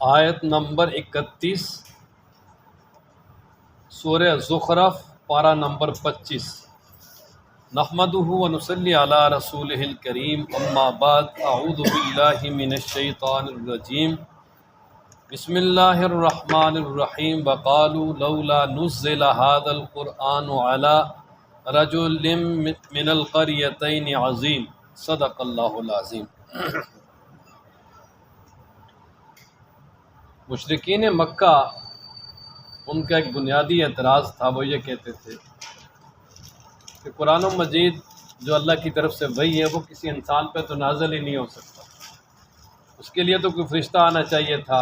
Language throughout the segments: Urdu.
آیت نمبر 31 سورہ زخرف پارہ نمبر 25۔ نحمدہ و نصلی علی رسولہ الکریم، اما بعد، اعوذ باللہ من الشیطان الرجیم، بسم اللہ الرحمن الرحیم۔ وقالوا لولا نزل هذا القرآن على رجل من القریتین عظیم۔ صدق اللہ العظیم۔ مشرکین مکہ ان کا ایک بنیادی اعتراض تھا، وہ یہ کہتے تھے کہ قرآن مجید جو اللہ کی طرف سے وحی ہے وہ کسی انسان پہ تو نازل ہی نہیں ہو سکتا، اس کے لیے تو کوئی فرشتہ آنا چاہیے تھا۔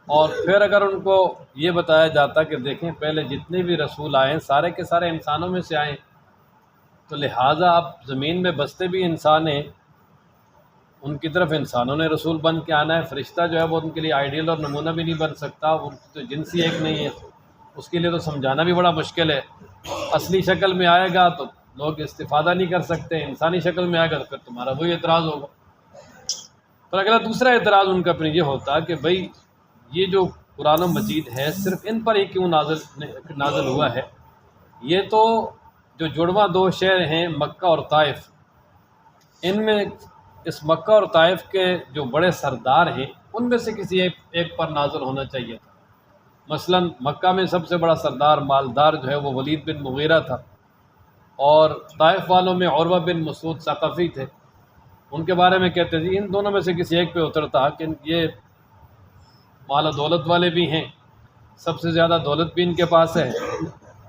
اور پھر اگر ان کو یہ بتایا جاتا کہ دیکھیں پہلے جتنے بھی رسول آئے ہیں سارے کے سارے انسانوں میں سے آئے، تو لہٰذا اب زمین میں بستے بھی انسان ہیں، ان کی طرف انسانوں نے رسول بن کے آنا ہے۔ فرشتہ جو ہے وہ ان کے لیے آئیڈیل اور نمونہ بھی نہیں بن سکتا، وہ تو جنسی ایک نہیں ہے، اس کے لیے تو سمجھانا بھی بڑا مشکل ہے۔ اصلی شکل میں آئے گا تو لوگ استفادہ نہیں کر سکتے، انسانی شکل میں آئے گا تو پھر تمہارا وہی اعتراض ہوگا۔ پر اگلا دوسرا اعتراض ان کا پھر یہ ہوتا کہ بھئی یہ جو قرآن مجید ہے صرف ان پر ہی کیوں نازل ہوا ہے؟ یہ تو جو جڑواں دو شہر ہیں مکہ اور طائف، ان میں اس مکہ اور طائف کے جو بڑے سردار ہیں ان میں سے کسی ایک پر نازل ہونا چاہیے تھا۔ مثلا مکہ میں سب سے بڑا سردار مالدار جو ہے وہ ولید بن مغیرہ تھا، اور طائف والوں میں عروہ بن مسعود ثقفی تھے۔ ان کے بارے میں کہتے تھے ان دونوں میں سے کسی ایک پہ اترتا کہ یہ مال و دولت والے بھی ہیں، سب سے زیادہ دولت بھی ان کے پاس ہے،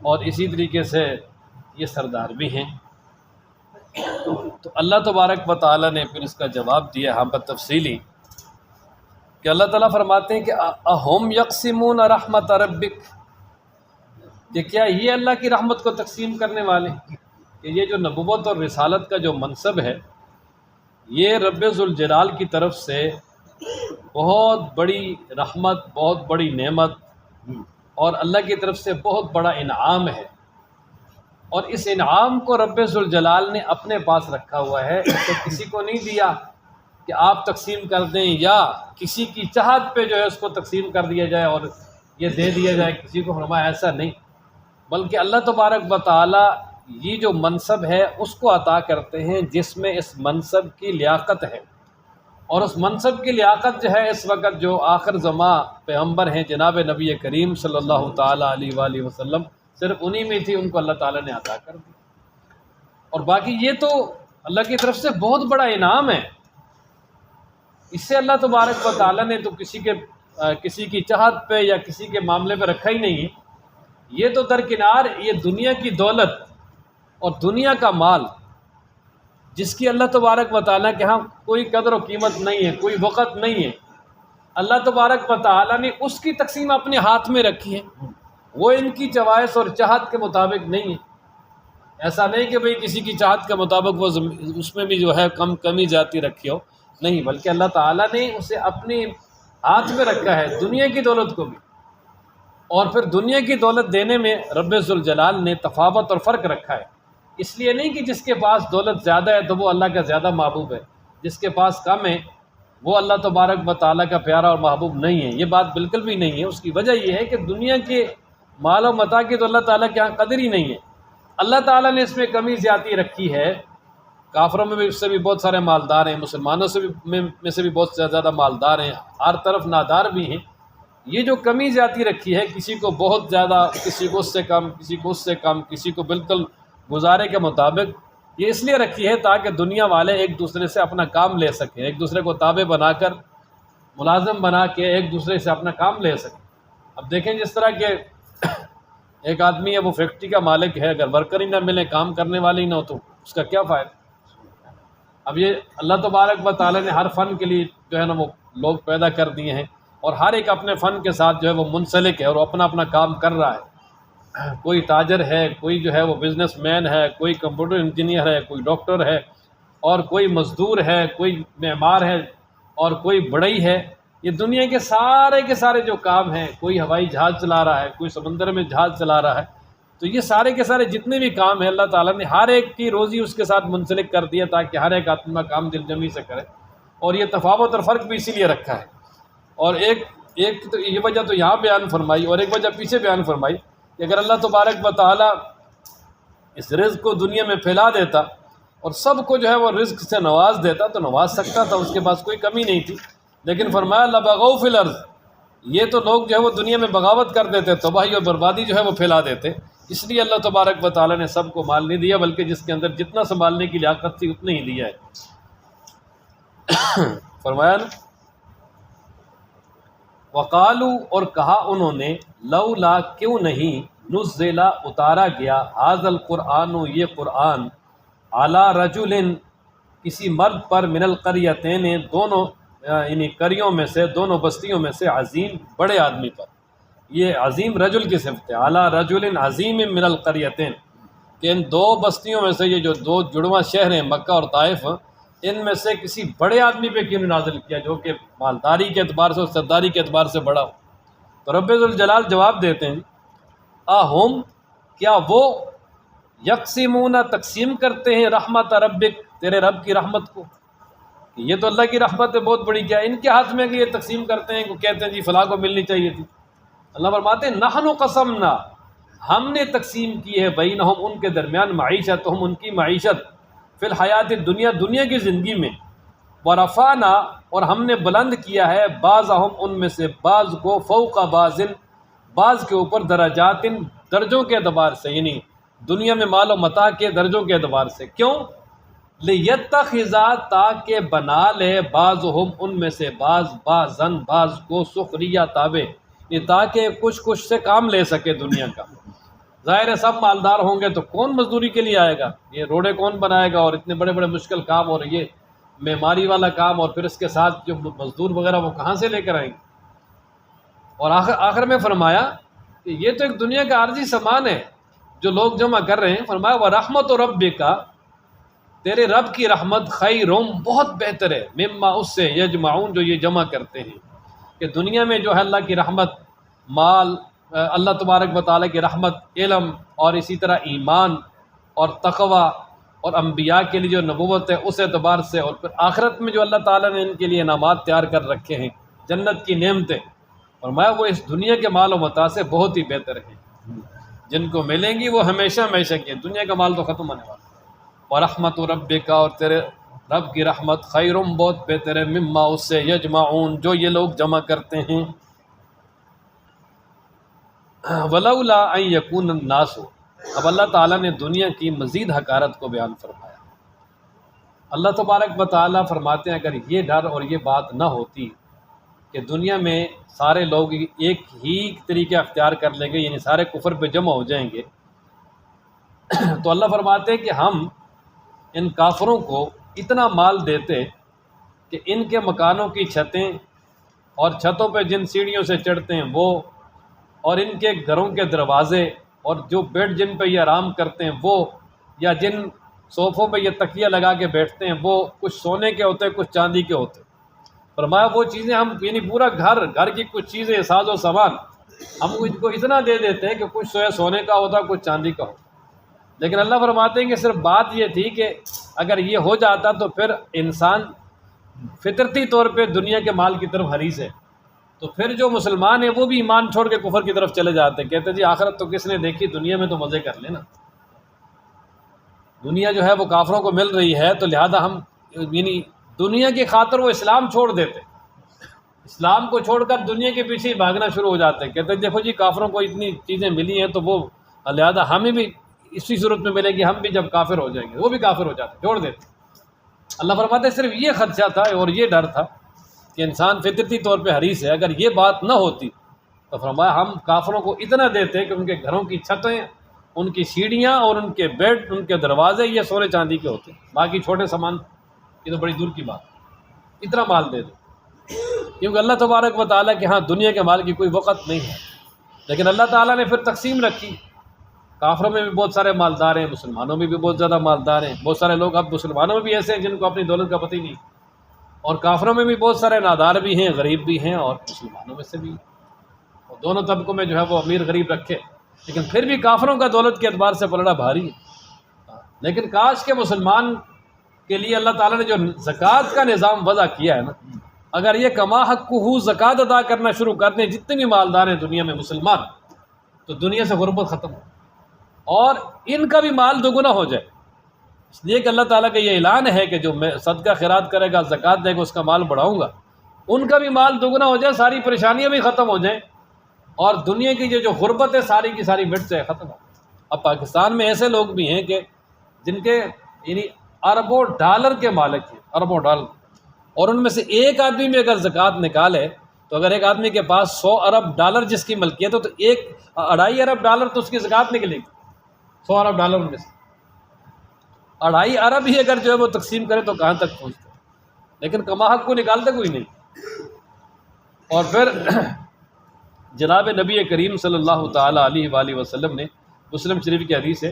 اور اسی طریقے سے یہ سردار بھی ہیں۔ تو اللہ تبارک و تعالیٰ نے پھر اس کا جواب دیا ہم پر تفصیلی کہ اللہ تعالیٰ فرماتے ہیں کہ اہم یقسمون رحمت ربک، کہ کیا یہ اللہ کی رحمت کو تقسیم کرنے والے ہیں؟ کہ یہ جو نبوت اور رسالت کا جو منصب ہے یہ رب ذوالجلال کی طرف سے بہت بڑی رحمت، بہت بڑی نعمت، اور اللہ کی طرف سے بہت بڑا انعام ہے، اور اس انعام کو رب ذوالجلال نے اپنے پاس رکھا ہوا ہے، اس کو کسی کو نہیں دیا کہ آپ تقسیم کر دیں، یا کسی کی چاہت پہ جو ہے اس کو تقسیم کر دیا جائے اور یہ دے دیا جائے کسی کو، فرمایا ایسا نہیں، بلکہ اللہ تبارک و تعالیٰ یہ جو منصب ہے اس کو عطا کرتے ہیں جس میں اس منصب کی لیاقت ہے، اور اس منصب کی لیاقت جو ہے اس وقت جو آخر زماں پیغمبر ہیں جناب نبی کریم صلی اللہ تعالیٰ علیہ وآلہ وسلم، صرف انہی میں تھی، ان کو اللہ تعالیٰ نے عطا کر دی۔ اور باقی یہ تو اللہ کی طرف سے بہت بڑا انعام ہے، اس سے اللہ تبارک و تعالیٰ نے تو کسی کی چاہت پہ یا کسی کے معاملے پہ رکھا ہی نہیں ہے۔ یہ تو درکنار یہ دنیا کی دولت اور دنیا کا مال جس کی اللہ تبارک و تعالیٰ کے ہاں کوئی قدر و قیمت نہیں ہے، کوئی وقت نہیں ہے، اللہ تبارک و تعالیٰ نے اس کی تقسیم اپنے ہاتھ میں رکھی ہے، وہ ان کی چوائس اور چاہت کے مطابق نہیں ہے۔ ایسا نہیں کہ بھئی کسی کی چاہت کے مطابق وہ اس میں بھی جو ہے کمی زیادتی رکھی ہو، نہیں، بلکہ اللہ تعالیٰ نے اسے اپنے ہاتھ میں رکھا ہے، دنیا کی دولت کو بھی۔ اور پھر دنیا کی دولت دینے میں رب ذوالجلال نے تفاوت اور فرق رکھا ہے، اس لیے نہیں کہ جس کے پاس دولت زیادہ ہے تو وہ اللہ کا زیادہ محبوب ہے، جس کے پاس کم ہے وہ اللہ تبارک و تعالیٰ کا پیارا اور محبوب نہیں ہے، یہ بات بالکل بھی نہیں ہے۔ اس کی وجہ یہ ہے کہ دنیا کے مال و متاع کی تو اللہ تعالیٰ کے ہاں قدر ہی نہیں ہے، اللہ تعالیٰ نے اس میں کمی زیادتی رکھی ہے۔ کافروں میں بھی اس سے بھی بہت سارے مالدار ہیں، مسلمانوں میں سے بھی بہت زیادہ مالدار ہیں، ہر طرف نادار بھی ہیں۔ یہ جو کمی زیادتی رکھی ہے، کسی کو بہت زیادہ، کسی کو اس سے کم، کسی کو اس سے کم، کسی کو بالکل گزارے کے مطابق، یہ اس لیے رکھی ہے تاکہ دنیا والے ایک دوسرے سے اپنا کام لے سکیں، ایک دوسرے کو تابع بنا کر، ملازم بنا کے ایک دوسرے سے اپنا کام لے سکیں۔ اب دیکھیں جس طرح کہ ایک آدمی ہے وہ فیکٹری کا مالک ہے، اگر ورکر ہی نہ ملے، کام کرنے والے ہی نہ ہو تو اس کا کیا فائدہ؟ اب یہ اللہ تبارک و تعالیٰ نے ہر فن کے لیے جو ہے نا وہ لوگ پیدا کر دیے ہیں، اور ہر ایک اپنے فن کے ساتھ جو ہے وہ منسلک ہے اور وہ اپنا اپنا کام کر رہا ہے۔ کوئی تاجر ہے، کوئی جو ہے وہ بزنس مین ہے، کوئی کمپیوٹر انجینئر ہے، کوئی ڈاکٹر ہے، اور کوئی مزدور ہے، کوئی معمار ہے، اور کوئی بڑھئی ہے۔ یہ دنیا کے سارے جو کام ہیں، کوئی ہوائی جہاز چلا رہا ہے، کوئی سمندر میں جہاز چلا رہا ہے، تو یہ سارے کے سارے جتنے بھی کام ہیں اللہ تعالیٰ نے ہر ایک کی روزی اس کے ساتھ منسلک کر دیا تاکہ ہر ایک اپنا کام دل جمی سے کرے، اور یہ تفاوت اور فرق بھی اسی لیے رکھا ہے۔ اور ایک تو یہ وجہ تو یہاں بیان فرمائی، اور ایک وجہ پیچھے بیان فرمائی کہ اگر اللہ تبارک و تعالی اس رزق کو دنیا میں پھیلا دیتا اور سب کو جو ہے وہ رزق سے نواز دیتا تو نواز سکتا تھا، اس کے پاس کوئی کمی نہیں تھی، لیکن فرمایا لبغوا فی الارض، یہ تو لوگ جو ہے وہ دنیا میں بغاوت کر دیتے، تباہی اور بربادی جو ہے وہ پھیلا دیتے، اس لیے اللہ تبارک و تعالیٰ نے سب کو مال نہیں دیا، بلکہ جس کے اندر جتنا سنبھالنے کی لیاقت تھی اتنا ہی دیا ہے۔ فرمایا نا وقالو، اور کہا انہوں نے لولا، کیوں نہیں، نزل، اتارا گیا، ھذا القرآن، یہ قرآن، علی رجل، کسی مرد پر، من القریتین، دونوں یعنی قریوں میں سے، دونوں بستیوں میں سے، عظیم، بڑے آدمی پر، یہ عظیم رجل کی صفت ہے، علی رجل عظیم من القریتین، کہ ان دو بستیوں میں سے، یہ جو دو جڑواں شہر ہیں مکہ اور طائف، ان میں سے کسی بڑے آدمی پہ کیوں نازل کیا جو کہ مالداری کے اعتبار سے اور سرداری کے اعتبار سے بڑا ہو؟ تو رب ذوالجلال جواب دیتے ہیں اہم، کیا وہ، یقسمون، تقسیم کرتے ہیں، رحمت ربک، تیرے رب کی رحمت کو، کہ یہ تو اللہ کی رحمت ہے بہت بڑی، کیا ان کے ہاتھ میں کہ یہ تقسیم کرتے ہیں، کو کہتے ہیں جی فلاں کو ملنی چاہیے تھی؟ اللہ فرماتے ہیں نحن قسمنا، ہم نے تقسیم کی ہے، بینہم، ان کے درمیان، معیشتہم، ان کی معیشت، فی الحیات الدنیا، دنیا کی زندگی میں، ورفعنا، اور ہم نے بلند کیا ہے، بعضہم، ان میں سے بعض کو، فوق بعض، بعض کے اوپر، درجات، درجوں کے اعتبار سے، یعنی دنیا میں مال و متاع کے درجوں کے اعتبار سے، کیوں؟ لیتخذ، تاکہ بنا لے، بعضہم، ان میں سے بعض، بعضاً، بعض کو، سخریہ، تابع، یہ تاکہ کچھ سے کام لے سکے دنیا کا۔ ظاہر ہے سب مالدار ہوں گے تو کون مزدوری کے لیے آئے گا، یہ روڈیں کون بنائے گا، اور اتنے بڑے بڑے مشکل کام، اور یہ معماری والا کام، اور پھر اس کے ساتھ جو مزدور وغیرہ وہ کہاں سے لے کر آئیں گے؟ اور آخر میں فرمایا کہ یہ تو ایک دنیا کا عارضی سامان ہے جو لوگ جمع کر رہے ہیں۔ فرمایا وَرَحْمَتُ رَبِّكَ، تیرے رب کی رحمت، خیرم، بہت بہتر ہے، مما، اس سے، یجمعون، جو یہ جمع کرتے ہیں، کہ دنیا میں جو ہے اللہ کی رحمت، مال، اللہ تبارک و تعالیٰ کی رحمت، علم، اور اسی طرح ایمان اور تقوی، اور انبیاء کے لیے جو نبوت ہے اس اعتبار سے، اور پھر آخرت میں جو اللہ تعالیٰ نے ان کے لیے انعامات تیار کر رکھے ہیں، جنت کی نعمتیں، فرمایا وہ اس دنیا کے مال و متاع سے بہت ہی بہتر ہیں، جن کو ملیں گی وہ ہمیشہ ہمیشہ کی، دنیا کا مال تو ختم ہونے والا۔ وَرَحْمَتُ رَبِّكَ، اور تیرے رب کی رحمت، خیرم، بہت بہتر ہے، مما، اس سے، یجمعون، جو یہ لوگ جمع کرتے ہیں۔ وَلَوْلَا أَن يَكُونَ النَّاسُ، اب اللہ تعالیٰ نے دنیا کی مزید حقارت کو بیان فرمایا۔ اللہ تبارک و تعالیٰ فرماتے ہیں اگر یہ ڈر اور یہ بات نہ ہوتی کہ دنیا میں سارے لوگ ایک ہی طریقہ اختیار کر لیں گے، یعنی سارے کفر پہ جمع ہو جائیں گے، تو اللہ فرماتے ہیں کہ ہم ان کافروں کو اتنا مال دیتے کہ ان کے مکانوں کی چھتیں، اور چھتوں پہ جن سیڑھیوں سے چڑھتے ہیں وہ، اور ان کے گھروں کے دروازے، اور جو بیڈ جن پہ یہ آرام کرتے ہیں وہ، یا جن صوفوں پہ یہ تکیہ لگا کے بیٹھتے ہیں وہ، کچھ سونے کے ہوتے، کچھ چاندی کے ہوتے۔ فرمایا وہ چیزیں ہم، یعنی پورا گھر کی کچھ چیزیں، ساز و سامان، ہم ان کو اتنا دے دیتے ہیں کہ کچھ سونے کا ہوتا، کچھ چاندی کا ہوتا۔ لیکن اللہ فرماتے ہیں کہ صرف بات یہ تھی کہ اگر یہ ہو جاتا تو پھر انسان فطرتی طور پہ دنیا کے مال کی طرف حریص ہے، تو پھر جو مسلمان ہیں وہ بھی ایمان چھوڑ کے کفر کی طرف چلے جاتے ہیں، کہتے جی آخرت تو کس نے دیکھی، دنیا میں تو مزے کر لینا، دنیا جو ہے وہ کافروں کو مل رہی ہے، تو لہذا ہم، یعنی دنیا کی خاطر وہ اسلام چھوڑ دیتے، اسلام کو چھوڑ کر دنیا کے پیچھے ہی بھاگنا شروع ہو جاتے ہیں، کہتے ہیں دیکھو جی کافروں کو اتنی چیزیں ملی ہیں تو وہ، لہذا ہمیں بھی اسی صورت میں ملے گی، ہم بھی جب کافر ہو جائیں گے، وہ بھی کافر ہو جاتے، چھوڑ دیتے۔ اللہ فرماتے ہیں صرف یہ خدشہ تھا اور یہ ڈر تھا کہ انسان فطرتی طور پہ حریص ہے، اگر یہ بات نہ ہوتی تو فرمایا ہم کافروں کو اتنا دیتے کہ ان کے گھروں کی چھتیں، ان کی سیڑھیاں، اور ان کے بیڈ، ان کے دروازے یہ سونے چاندی کے ہوتے، باقی چھوٹے سامان یہ تو بڑی دور کی بات، اتنا مال دے دو، کیونکہ اللہ تبارک و تعالیٰ کے ہاں دنیا کے مال کی کوئی وقت نہیں ہے۔ لیکن اللہ تعالیٰ نے پھر تقسیم رکھی، کافروں میں بھی بہت سارے مالدار ہیں، مسلمانوں میں بھی بہت زیادہ مالدار ہیں، بہت سارے لوگ اب مسلمانوں میں بھی ایسے ہیں جن کو اپنی دولت کا پتہ ہی نہیں، اور کافروں میں بھی بہت سارے نادار بھی ہیں، غریب بھی ہیں، اور مسلمانوں میں سے بھی، اور دونوں طبقوں میں جو ہے وہ امیر غریب رکھے، لیکن پھر بھی کافروں کا دولت کے اعتبار سے پلڑا بھاری ہے۔ لیکن کاش کے مسلمان کے لیے اللہ تعالیٰ نے جو زکوٰۃ کا نظام وضع کیا ہے نا، اگر یہ کما حق ہو زکوٰۃ ادا کرنا شروع کر دیں جتنے بھی مالدار ہیں دنیا میں مسلمان، تو دنیا سے غربت ختم ہو اور ان کا بھی مال دوگنا ہو جائے۔ اس لیے کہ اللہ تعالیٰ کا یہ اعلان ہے کہ جو میں صدقہ خیرات کرے گا، زکوٰۃ دے گا، اس کا مال بڑھاؤں گا، ان کا بھی مال دوگنا ہو جائے، ساری پریشانیاں بھی ختم ہو جائیں اور دنیا کی جو غربت ہے ساری کی ساری مٹ جائے، ختم ہو۔ اب پاکستان میں ایسے لوگ بھی ہیں کہ جن کے یعنی اربوں ڈالر کے مالک ہیں، اربوں ڈالر، اور ان میں سے ایک آدمی بھی اگر زکوٰۃ نکالے تو اگر ایک آدمی کے پاس 100 ارب ڈالر جس کی ملکیت ہو تو 2.5 ارب ڈالر تو اس کی زکوٰۃ نکلے گی، 100 ارب ڈالر میں سے 2.5 ارب ہی اگر جو ہے وہ تقسیم کرے تو کہاں تک پہنچتے، لیکن کما حق کو نکالتے کوئی نہیں۔ اور پھر جناب نبی کریم صلی اللہ تعالیٰ علیہ وآلہ وسلم نے مسلم شریف کی حدیث ہے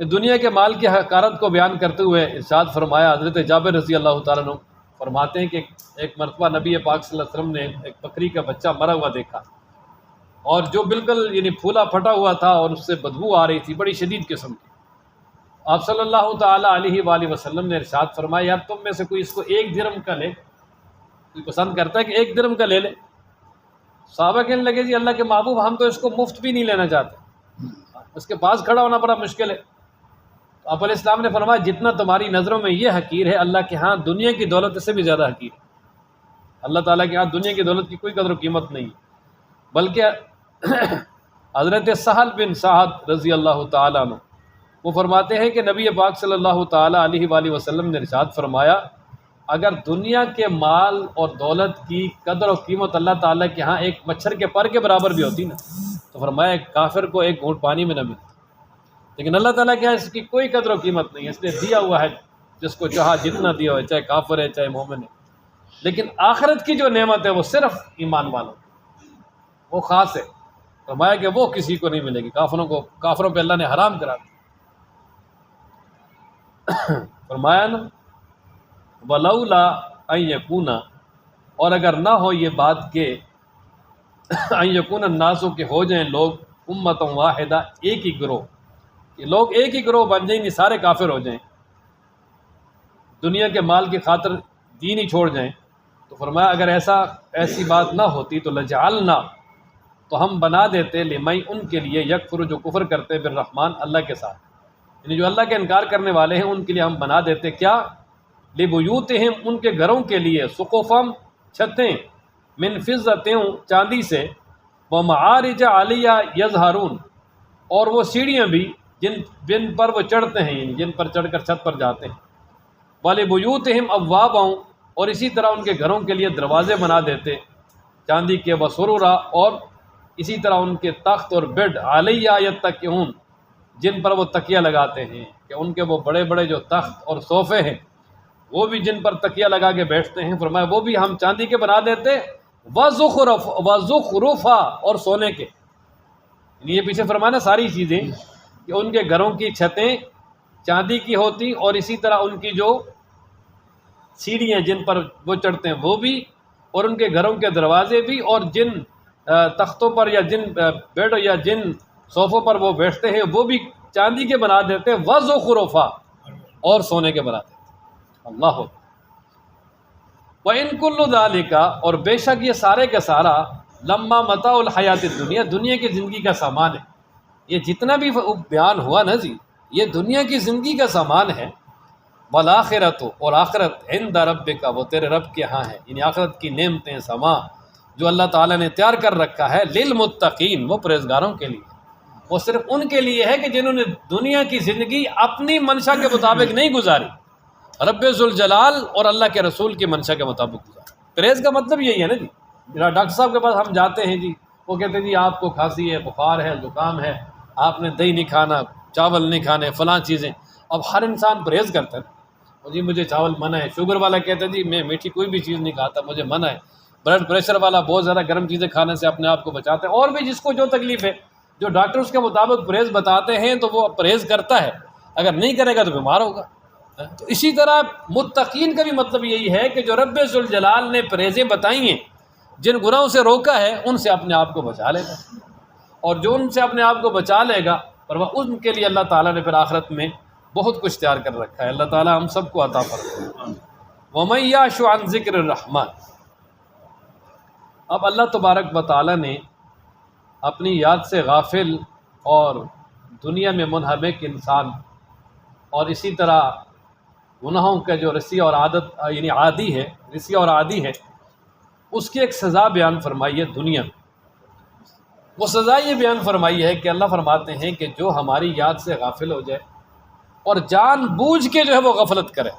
کہ دنیا کے مال کی حقارت کو بیان کرتے ہوئے ارشاد فرمایا، حضرت جابر رضی اللہ تعالیٰ عنہ فرماتے ہیں کہ ایک مرتبہ نبی پاک صلی اللہ علیہ وسلم نے ایک بکری کا بچہ مرا ہوا دیکھا اور جو بالکل یعنی پھولا پھٹا ہوا تھا اور اس سے بدبو آ رہی تھی بڑی شدید قسم کی۔ آپ صلی اللہ تعالیٰ علیہ وآلہ وسلم نے ارشاد فرمایا، یار تم میں سے کوئی اس کو 1 درہم کا لے، کوئی پسند کرتا ہے کہ 1 درہم کا لے لے؟ صحابہ کہنے لگے جی اللہ کے محبوب ہم تو اس کو مفت بھی نہیں لینا چاہتے، اس کے پاس کھڑا ہونا بڑا مشکل ہے۔ تو آپ علیہ السلام نے فرمایا جتنا تمہاری نظروں میں یہ حقیر ہے اللہ کے ہاں دنیا کی دولت اس سے بھی زیادہ حقیر ہے۔ اللہ تعالیٰ کے ہاں دنیا کی دولت کی کوئی قدر و قیمت نہیں، بلکہ حضرت سہل بن سعد رضی اللہ تعالیٰ عنہ وہ فرماتے ہیں کہ نبی پاک صلی اللہ تعالیٰ علیہ وآلہ وسلم نے ارشاد فرمایا، اگر دنیا کے مال اور دولت کی قدر و قیمت اللہ تعالیٰ کے ہاں ایک مچھر کے پر کے برابر بھی ہوتی نا تو فرمایا ایک کافر کو 1 گھونٹ پانی میں نہ ملتی، لیکن اللہ تعالیٰ کے ہاں اس کی کوئی قدر و قیمت نہیں ہے، اس نے دیا ہوا ہے جس کو چاہا جتنا دیا ہوا ہے، چاہے کافر ہے چاہے مومن ہے۔ لیکن آخرت کی جو نعمت ہے وہ صرف ایمان والوں، وہ خاص ہے، فرمایا کہ وہ کسی کو نہیں ملے گی، کافروں پہ اللہ نے حرام کرا دیا۔ فرمایا نا وَلَوْلَا أَن يَكُونَ، اور اگر نہ ہو یہ بات کہ أَن يَكُونَ النَّاسُ کہ ہو جائیں لوگ أُمَّةً وَاحِدَةً ایک ہی گروہ، کہ لوگ ایک ہی گروہ بن جائیں گے، سارے کافر ہو جائیں، دنیا کے مال کی خاطر دین ہی چھوڑ جائیں، تو فرمایا اگر ایسی بات نہ ہوتی تو لجعلنا، تو ہم بنا دیتے لمن ان کے لیے یکفر جو کفر کرتے بالرحمن اللہ کے ساتھ، یعنی جو اللہ کے انکار کرنے والے ہیں ان کے لیے ہم بنا دیتے کیا، لبیوتہم ان کے گھروں کے لیے، سقفم چھتیں، من فضۃ چاندی سے، ومعارج علیہ یظہرون اور وہ سیڑھیاں بھی جن پر وہ چڑھتے ہیں، یعنی جن پر چڑھ کر چھت پر جاتے ہیں، ولبیوتہم ابوابا اور اسی طرح ان کے گھروں کے لیے دروازے بنا دیتے چاندی کے، وسرورا اور اسی طرح ان کے تخت اور بیڈ، علیہ یتکئون جن پر وہ تکیہ لگاتے ہیں، کہ ان کے وہ بڑے بڑے جو تخت اور صوفے ہیں وہ بھی جن پر تکیہ لگا کے بیٹھتے ہیں، فرمایا وہ بھی ہم چاندی کے بنا دیتے، وزخرفا اور سونے کے، یہ پیچھے فرمانا ساری چیزیں کہ ان کے گھروں کی چھتیں چاندی کی ہوتی اور اسی طرح ان کی جو سیڑھیاں جن پر وہ چڑھتے ہیں وہ بھی، اور ان کے گھروں کے دروازے بھی، اور جن تختوں پر یا جن بیڈ یا جن صوفوں پر وہ بیٹھتے ہیں وہ بھی چاندی کے بنا دیتے، وزخرفا اور سونے کے بنا دیتے۔ اللہ وَإِن كُلُّ ذَلِكَ اور بے شک یہ سارے کا سارا لما متاع الحیات الدنیا دنیا کی زندگی کا سامان ہے، یہ جتنا بھی بیان ہوا نا جی یہ دنیا کی زندگی کا سامان ہے، والآخرۃ اور آخرت عند ربک وہ تیرے رب کے ہاں ہے، یعنی آخرت کی نعمتیں سامان جو اللہ تعالیٰ نے تیار کر رکھا ہے للمتقین وہ پرہیزگاروں کے لیے، وہ صرف ان کے لیے ہے کہ جنہوں نے دنیا کی زندگی اپنی منشا کے مطابق نہیں گزاری، رب ذوالجلال اور اللہ کے رسول کی منشا کے مطابق گزاری۔ پرہیز کا مطلب یہی ہے نا جی، ڈاکٹر صاحب کے پاس ہم جاتے ہیں جی، وہ کہتے ہیں جی آپ کو کھانسی ہے، بخار ہے، زکام ہے، آپ نے دہی نہیں کھانا، چاول نہیں کھانے، فلاں چیزیں۔ اب ہر انسان پرہیز کرتا ہے، جی مجھے چاول منع ہے، شوگر والا کہتا ہے جی میں میٹھی کوئی بھی چیز نہیں کھاتا، مجھے منع ہے، بلڈ پریشر والا بہت زیادہ گرم چیزیں کھانے سے اپنے آپ کو بچاتا ہے، اور بھی جس کو جو تکلیف ہے جو ڈاکٹر اس کے مطابق پرہیز بتاتے ہیں تو وہ پرہیز کرتا ہے، اگر نہیں کرے گا تو بیمار ہوگا۔ تو اسی طرح متقین کا بھی مطلب یہی ہے کہ جو رب ذوالجلال نے پرہیزیں بتائی ہیں، جن گناہوں سے روکا ہے ان سے اپنے آپ کو بچا لے گا، اور جو ان سے اپنے آپ کو بچا لے گا پر وہ ان کے لیے اللہ تعالیٰ نے پھر آخرت میں بہت کچھ تیار کر رکھا ہے۔ اللہ تعالیٰ ہم سب کو عطا فرمائے۔ وَمَن يَعْشُ عَن ذِكْرِ الرَّحْمَٰنِ۔ اب اللہ تبارک و تعالیٰ نے اپنی یاد سے غافل اور دنیا میں منہمک انسان اور اسی طرح گناہوں کا جو رسی اور عادت یعنی عادی ہے، رسی اور عادی ہے، اس کی ایک سزا بیان فرمائی ہے دنیا میں۔ وہ سزا یہ بیان فرمائی ہے کہ اللہ فرماتے ہیں کہ جو ہماری یاد سے غافل ہو جائے اور جان بوجھ کے جو ہے وہ غفلت کرے،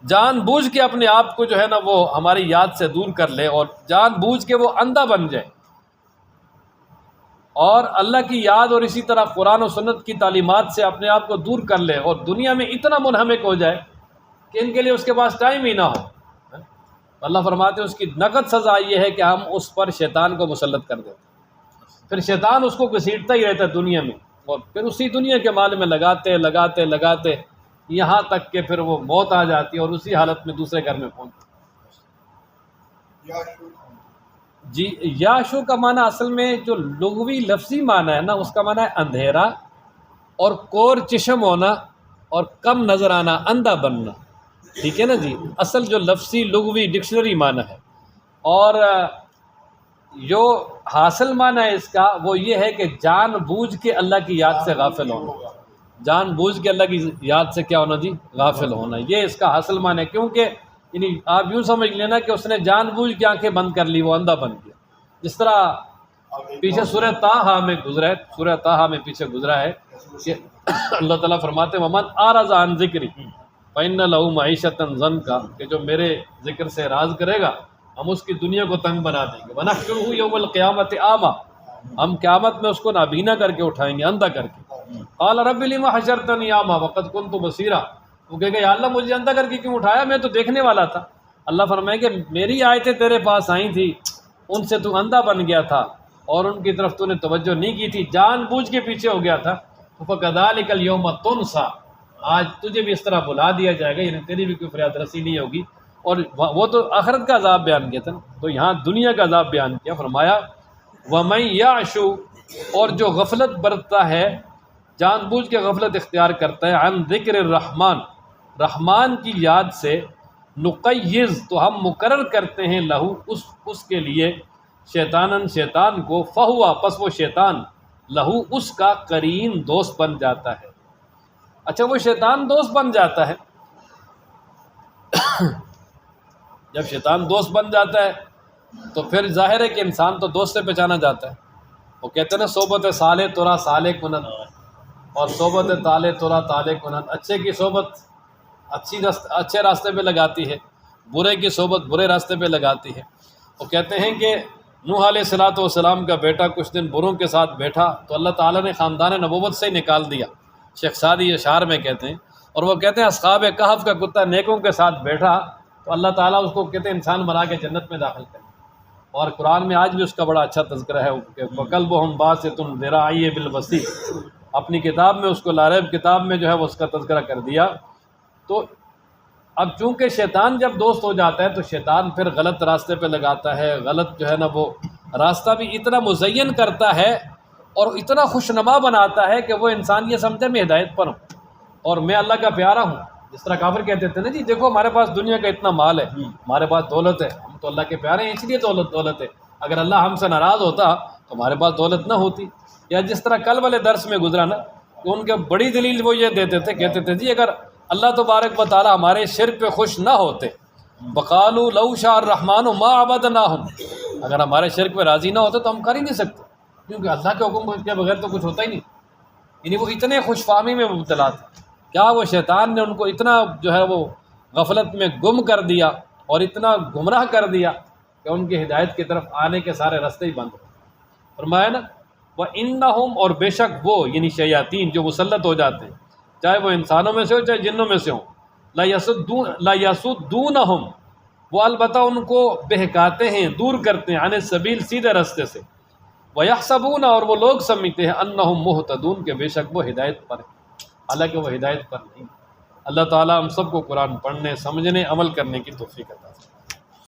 جان بوجھ کے اپنے آپ کو جو ہے نا وہ ہماری یاد سے دور کر لے اور جان بوجھ کے وہ اندھا بن جائے اور اللہ کی یاد اور اسی طرح قرآن و سنت کی تعلیمات سے اپنے آپ کو دور کر لے اور دنیا میں اتنا منہمک ہو جائے کہ ان کے لیے اس کے پاس ٹائم ہی نہ ہو، اللہ فرماتے ہیں اس کی نقد سزا یہ ہے کہ ہم اس پر شیطان کو مسلط کر دیتے، پھر شیطان اس کو گھسیٹتا ہی رہتا ہے دنیا میں اور پھر اسی دنیا کے مال میں لگاتے یہاں تک کہ پھر وہ موت آ جاتی ہے اور اسی حالت میں دوسرے گھر میں پہنچتی۔ جی، یاشو کا معنی اصل میں جو لغوی لفظی معنی ہے نا، اس کا معنی ہے اندھیرا اور کور چشم ہونا اور کم نظر آنا، اندھا بننا، ٹھیک ہے نا جی، اصل جو لفظی لغوی ڈکشنری معنی ہے۔ اور جو حاصل معنی ہے اس کا وہ یہ ہے کہ جان بوجھ کے اللہ کی یاد سے غافل ہونا، جان بوجھ کے اللہ کی یاد سے کیا ہونا جی، غافل ہونا، یہ اس کا حاصل معنی ہے۔ کیونکہ یعنی آپ یوں سمجھ لینا کہ اس نے جان بوجھ کے آنکھیں بند کر لی، وہ اندھا بن گیا، جس طرح پیچھے سورہ طٰہٰ میں گزرا ہے، سورہ طٰہٰ میں پیچھے گزرا ہے کہ اللہ تعالیٰ فرماتے ہیں وَمَنْ أَعْرَضَ عَنْ ذِكْرِي فَإِنَّ لَهُ مَعِيشَةً ضَنْكًا، کہ جو میرے ذکر سے راز کرے گا ہم اس کی دنیا کو تنگ بنا دیں گے، وَنَحْشُرُهُ يَوْمَ الْقِيَامَةِ أَعْمَىٰ، ہم قیامت میں اس کو نابینا کر کے اٹھائیں گے، اندھا کر کے۔ قَالَ رَبِّ لِمَ حَشَرْتَنِي أَعْمَىٰ وَقَدْ كُنتُ بَصِيرًا، وہ کہے گا یا اللہ مجھے اندھا کر کے کیوں اٹھایا، میں تو دیکھنے والا تھا۔ اللہ فرمائے کہ میری آیتیں تیرے پاس آئی تھی، ان سے تو اندھا بن گیا تھا اور ان کی طرف تو نے توجہ نہیں کی تھی، جان بوجھ کے پیچھے ہو گیا تھا۔ فَكَذَلِكَ الْيَوْمَ تُنْسَىٰ، آج تجھے بھی اس طرح بلا دیا جائے گا، یعنی تیری بھی کوئی فریاد رسی نہیں ہوگی۔ اور وہ تو آخرت کا عذاب بیان کیا تھا، تو یہاں دنیا کا عذاب بیان کیا، فرمایا وَمَن يَعْشُ، اور جو غفلت برتتا ہے، جان بوجھ کے غفلت اختیار کرتا ہے، عن ذکر الرحمن، رحمان کی یاد سے، نقیض، تو ہم مقرر کرتے ہیں لہو، اس کے لیے، شیطانن، شیطان کو، فہوا، پس وہ شیطان، لہو، اس کا قرین، دوست بن جاتا ہے۔ اچھا، وہ شیطان دوست بن جاتا ہے، جب شیطان دوست بن جاتا ہے تو پھر ظاہر ہے کہ انسان تو دوست سے پہچانا جاتا ہے۔ وہ کہتے ہیں نا صحبت صالح ترا صالح کنند اور صحبت طالح ترا طالح کنند، اچھے کی صحبت اچھے راستے پہ لگاتی ہے، برے کی صحبت برے راستے پہ لگاتی ہے۔ وہ کہتے ہیں کہ نوح علیہ السلام کا بیٹا کچھ دن بروں کے ساتھ بیٹھا تو اللہ تعالیٰ نے خاندان نبوت سے ہی نکال دیا، شیخ سعدی اشعار میں کہتے ہیں۔ اور وہ کہتے ہیں اصحاب کہف کا کتا نیکوں کے ساتھ بیٹھا تو اللہ تعالیٰ اس کو کہتے ہیں انسان بنا کے جنت میں داخل کرے۔ اور قرآن میں آج بھی اس کا بڑا اچھا تذکرہ ہے کہ وَقَلْبُهُمْ بَاسِطٌ ذِرَاعَیْهِ بِالْوَسِیطِ، اپنی کتاب میں اس کو لاریب کتاب میں جو ہے وہ اس کا تذکرہ کر دیا۔ تو اب چونکہ شیطان جب دوست ہو جاتا ہے تو شیطان پھر غلط راستے پہ لگاتا ہے، غلط جو ہے نا وہ راستہ بھی اتنا مزین کرتا ہے اور اتنا خوشنما بناتا ہے کہ وہ انسان یہ سمجھے میں ہدایت پر ہوں اور میں اللہ کا پیارا ہوں۔ جس طرح کافر کہتے تھے نا جی دیکھو ہمارے پاس دنیا کا اتنا مال ہے، ہمارے پاس دولت ہے، ہم تو اللہ کے پیارے ہیں اس لیے دولت ہے، اگر اللہ ہم سے ناراض ہوتا تو ہمارے پاس دولت نہ ہوتی۔ یا جس طرح کل والے درس میں گزرا نا کہ ان کے بڑی دلیل وہ یہ دیتے تھے، کہتے تھے جی اگر اللہ تبارک و تعالی ہمارے شرک پہ خوش نہ ہوتے، بقالوا لو شاء الرحمن ما عبدناہم، اگر ہمارے شرک پہ راضی نہ ہوتے تو ہم کر ہی نہیں سکتے، کیونکہ اللہ کے حکم کے بغیر تو کچھ ہوتا ہی نہیں۔ یعنی وہ اتنے خوش فہمی میں مبتلا تھے، کیا وہ شیطان نے ان کو اتنا جو ہے وہ غفلت میں گم کر دیا اور اتنا گمراہ کر دیا کہ ان کی ہدایت کی طرف آنے کے سارے راستے ہی بند ہو۔ فرمایا نا وَإِنَّهُمْ، اور بے شک وہ یعنی شیاطین جو مسلط ہو جاتے ہیں، چاہے وہ انسانوں میں سے ہو چاہے جنوں میں سے ہوں، لا يَصُدُّونَهُمْ، وہ البتہ ان کو بہکاتے ہیں، دور کرتے ہیں، عن السبیل، سیدھے راستے سے، وَيَحْسَبُونَ، اور وہ لوگ سمجھتے ہیں، أَنَّهُمْ مُهْتَدُونَ، کہ بے شک وہ ہدایت پر ہیں، حالانکہ وہ ہدایت پر نہیں۔ اللہ تعالیٰ ہم سب کو قرآن پڑھنے، سمجھنے، عمل کرنے کی توفیق عطا فرمائے۔